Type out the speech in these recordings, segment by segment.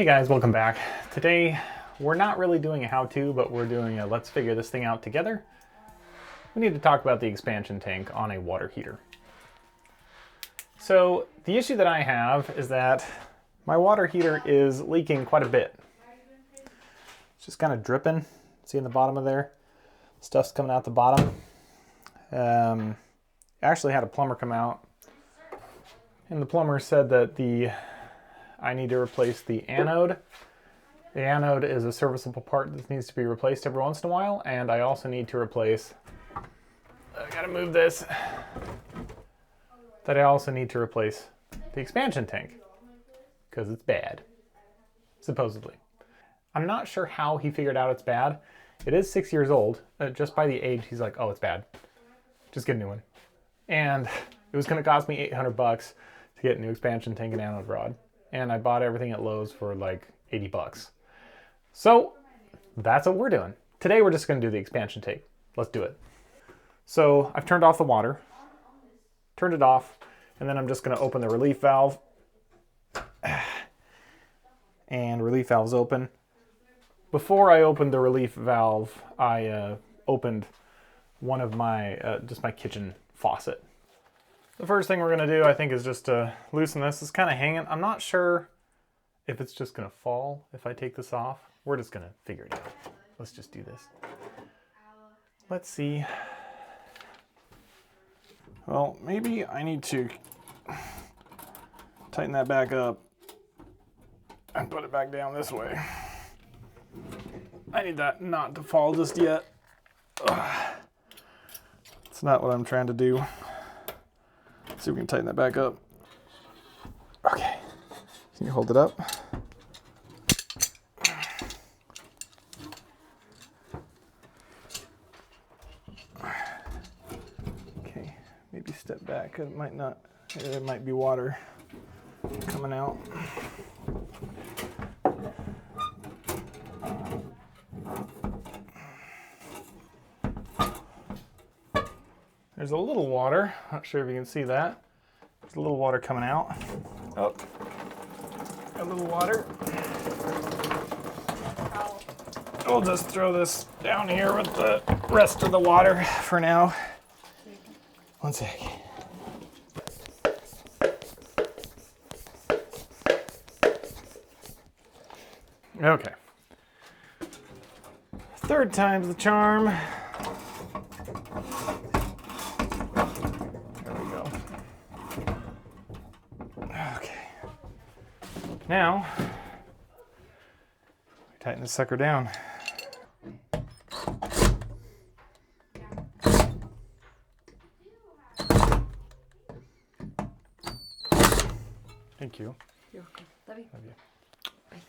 Hey guys, welcome back. Today, we're not really doing a how-to, but we're doing a let's figure this thing out together. We need to talk about the expansion tank on a water heater. So the issue that I have is that my water heater is leaking quite a bit. It's just kind of dripping. See in the bottom of there? Stuff's coming out the bottom. I actually had a plumber come out, and the plumber said that I need to replace the anode. The anode is a serviceable part that needs to be replaced every once in a while, and I also need to replace, I gotta move this, that I also need to replace the expansion tank, because it's bad, supposedly. I'm not sure how he figured out it's bad. It is 6 years old. Just by the age, he's like, oh, it's bad. Just get a new one. And it was gonna cost me 800 bucks to get a new expansion tank and anode rod. And I bought everything at Lowe's for like 80 bucks. So that's what we're doing. Today we're just gonna do the expansion tank. Let's do it. So I've turned off the water, turned it off, and then I'm just gonna open the relief valve. And relief valve's open. Before I opened the relief valve, I opened one of my, just my kitchen faucet. The first thing we're gonna do, I think, is just to loosen this. It's kind of hanging. I'm not sure if it's just gonna fall if I take this off. We're just gonna figure it out. Let's just do this. Let's see. Well, maybe I need to tighten that back up and put it back down this way. I need that not to fall just yet. Ugh. It's not what I'm trying to do. See if we can tighten that back up. Okay. Can you hold it up? Okay. Maybe step back. It might not. There might be water coming out. There's a little water. Not sure if you can see that. There's a little water coming out. Oh, a little water. We'll just throw this down here with the rest of the water for now. One sec. Okay. Third time's the charm. Now, tighten this sucker down. Thank you. You're welcome. Love you. Love you.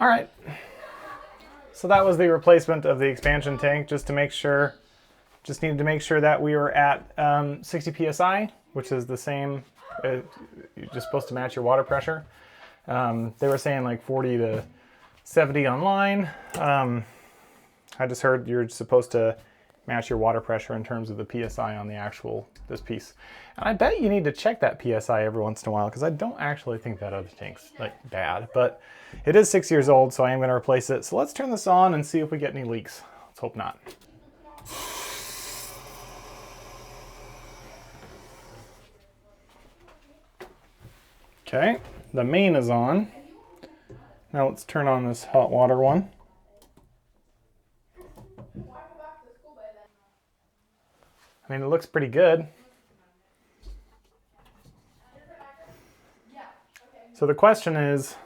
All right. So that was the replacement of the expansion tank, just to make sure, just needed to make sure that we were at 60 PSI, which is the same. You're just supposed to match your water pressure. They were saying like 40 to 70 online. I just heard you're supposed to match your water pressure in terms of the PSI on the actual, this piece. And I bet you need to check that PSI every once in a while, because I don't actually think that other tank's like bad, but it is 6 years old, so I am going to replace it. So let's turn this on and see if we get any leaks. Let's hope not. Okay, the main is on. Now let's turn on this hot water one. I mean, it looks pretty good. So the question is,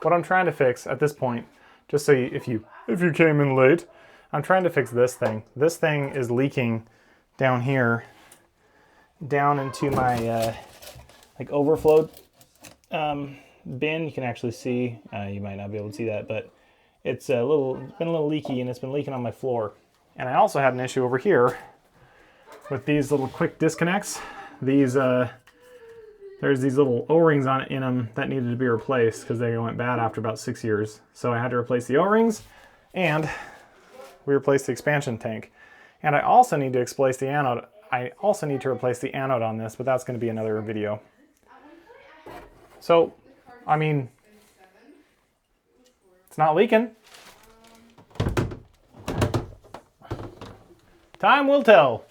what I'm trying to fix at this point, just so if you came in late, I'm trying to fix this thing. This thing is leaking down here, down into my like overflow bin. You can actually see, you might not be able to see that, but it's been a little leaky, and it's been leaking on my floor. And I also had an issue over here with these little quick disconnects. These there's these little O-rings on it in them that needed to be replaced because they went bad after about 6 years. So I had to replace the O-rings, and we replaced the expansion tank. And I also need to replace the anode. I also need to replace the anode on this, but that's going to be another video. So, I mean, It's not leaking. Time will tell.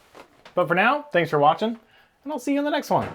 But for now, thanks for watching, and I'll see you in the next one.